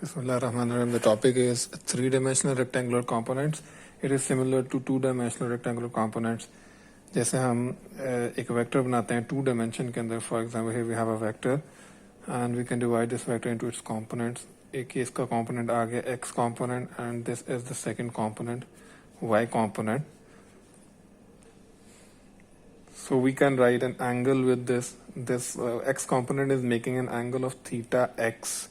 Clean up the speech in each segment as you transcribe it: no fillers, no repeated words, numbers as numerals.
Bismillahirrahmanirrahim. The topic is three-dimensional rectangular components. It is similar to two-dimensional rectangular components. जैसे हम एक vector बनाते हैं टू डायमेंशन के अंदर. For example here we have a vector and we can divide this vector into its components. एक इसका component आ गया x component and this is the second component y component. So we can write an angle with this. This x component is making an angle of theta x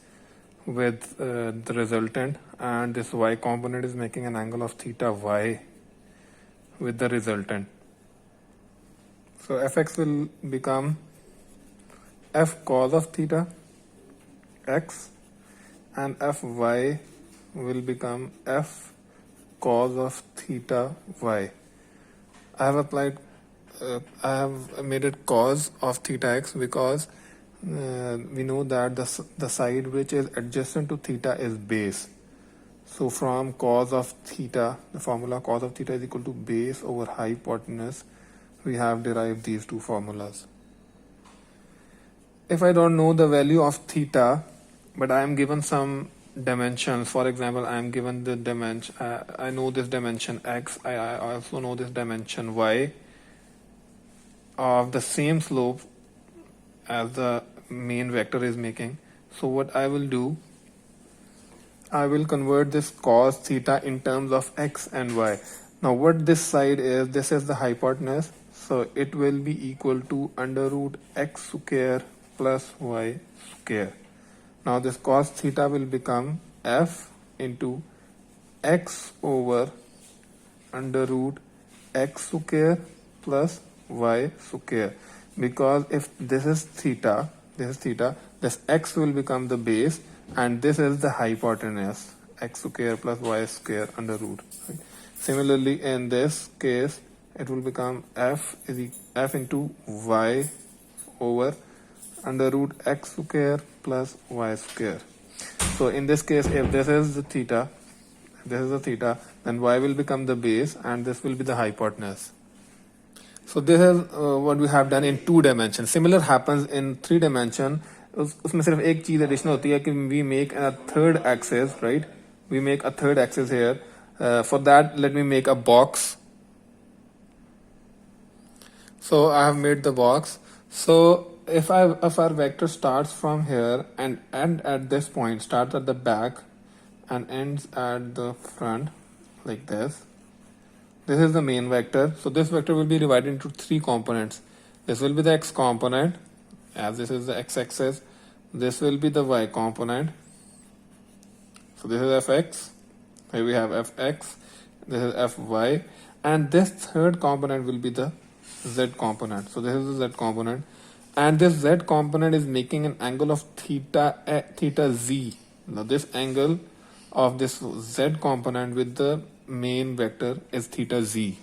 with the resultant, and this y component is making an angle of theta y with the resultant. So fx will become f cos of theta x and fy will become f cos of theta y. I have made it cos of theta x because we know that the side which is adjacent to theta is base. So from cos of theta, the formula cos of theta is equal to base over hypotenuse. We have derived these two formulas. If I don't know the value of theta, but I am given some dimensions, for example, I am given the dimension, I know this dimension x, I also know this dimension y of the same slope as the main vector is making. So what I will do, I will convert this cos theta in terms of x and y. Now what this side is, this is the hypotenuse, so it will be equal to under root x square plus y square. Now this cos theta will become f into x over under root x square plus y square, because if this is theta, this x will become the base and this is the hypotenuse, x square plus y square under root. Right? Similarly, in this case, it will become f into y over under root x square plus y square. So in this case, if this is the theta, then y will become the base and this will be the hypotenuse. So this is what we have done in two dimensions. Similar happens in three dimension. उसमें सिर्फ एक चीज additional होती है कि we make a third axis, right? We make a third axis here. For that, let me make a box. So I have made the box. So if our vector starts from here and end at this point, starts at the back and ends at the front like this. This is the main vector. So this vector will be divided into three components. This will be the x component, as this is the x-axis. This will be the y component. So this is fx. Here we have fx. This is fy. And this third component will be the z component. So this is the z component. And this z component is making an angle of theta z. Now this angle of this z component with the main vector is theta z.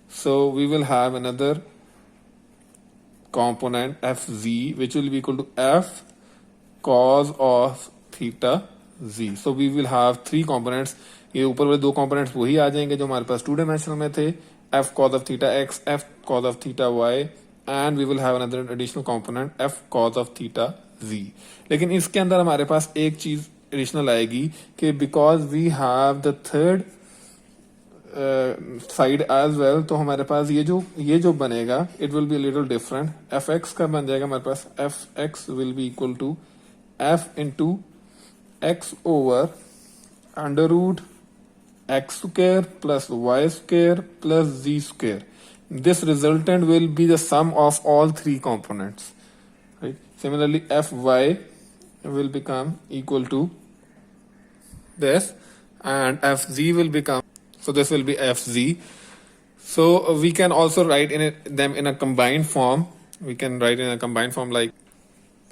So we will have another component fz, which will be equal to f cos of theta z. So we will have three components. ये ऊपर वाले दो components वही आ जाएंगे जो हमारे पास to dimensional में थे, f cos of theta x, f cos of theta y, and we will have another additional component f cos of theta z. लेकिन इसके अंदर हमारे पास एक चीज additional आएगी कि because we have the third side as well, तो हमारे पास ये जो बनेगा it will be little different. F X का बन जाएगा हमारे पास F X will be equal to F into X over under root X square plus Y square plus Z square. This resultant will be the sum of all three components. Right? Similarly, fy will become equal to this and fz will become, so this will be fz. So we can also write them in a combined form. We can write in a combined form like,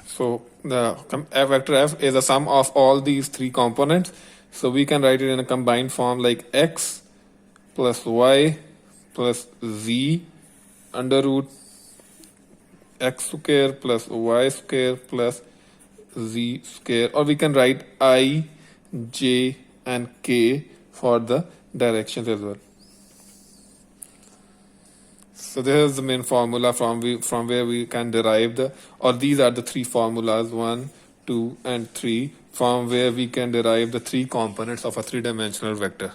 so the f vector f is the sum of all these three components. So we can write it in a combined form like x plus y plus z under root x square plus y square plus z square, or we can write I, j and k for the directions as well. So this is the main formula from where we can derive these are the three formulas, 1, 2 and 3 from where we can derive the three components of a three-dimensional vector.